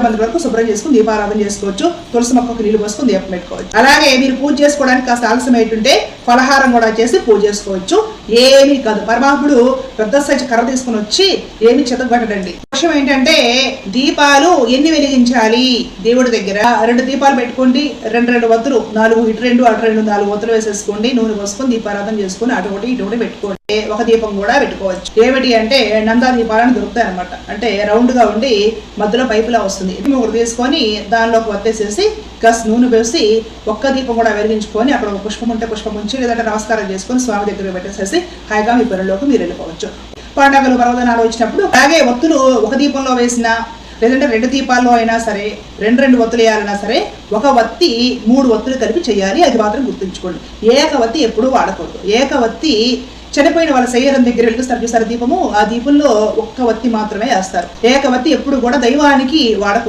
మంది వరకు శుభ్రం చేసుకుని దీపారాధన చేసుకోవచ్చు. తులసి మొక్కకు నీళ్లు పోసుకుని దీపం పెట్టుకోవచ్చు. అలాగే మీరు పూజ చేసుకోవడానికి కాస్త ఆలస్యం ఏంటంటే ఫలహారం కూడా చేసి పూజ చేసుకోవచ్చు. ఏమీ కాదు. పరమాత్ముడు పెద్ద సైజు కర్ర తీసుకుని వచ్చి ఏమి చెతగొట్టడండి. విషయం ఏంటంటే దీపాలు ఎన్ని వెలిగించాలి దేవుడి దగ్గర? 2 దీపాలు పెట్టుకోండి. 2 వత్తులు, 4 ఇటు 2 అటు 2 4 వత్తులు వేసేసుకోండి. నూనె పోసుకొని దీపారాధన చేసుకుని అటు ఒకటి ఇటు ఒకటి పెట్టుకోండి. ఒక దీపం కూడా పెట్టుకోవచ్చు. ఏమిటి అంటే నందా దీపాలను దొరుకుతాయి అనమాట. అంటే రౌండ్ గా ఉండి మధ్యలో పైపులా వస్తుంది. ఒకటి తీసుకొని దానిలోకి వత్తేసేసి కాస్త నూనె వేసి ఒక్క దీపం కూడా వెలిగించుకొని అక్కడ ఒక పుష్పం ఉంటే పుష్పం ఉంచి, లేదంటే నమస్కారం చేసుకొని స్వామి దగ్గర పెట్టేసేసి హాయిగా మీ పనుల్లోకి మీరు వెళ్ళిపోవచ్చు. పండగలు పర్వదనాలు వచ్చినప్పుడు అలాగే ఒత్తులు ఒక దీపంలో వేసినా, లేదంటే 2 దీపాల్లో అయినా సరే 2 వత్తులు వేయాలన్నా సరే ఒక వత్తి 3 వత్తులు కలిపి చేయాలి. అది మాత్రం గుర్తుంచుకోండి. ఏకవత్తి ఎప్పుడూ వాడకూడదు. ఏకవత్తి చనిపోయిన వాళ్ళ శరీరం దగ్గర వెలిగిస్తారు చూసారు దీపము, ఆ దీపంలో ఒక్క వత్తి మాత్రమే వేస్తారు. ఏకవత్తి ఎప్పుడు కూడా దైవానికి వాడకూడదు.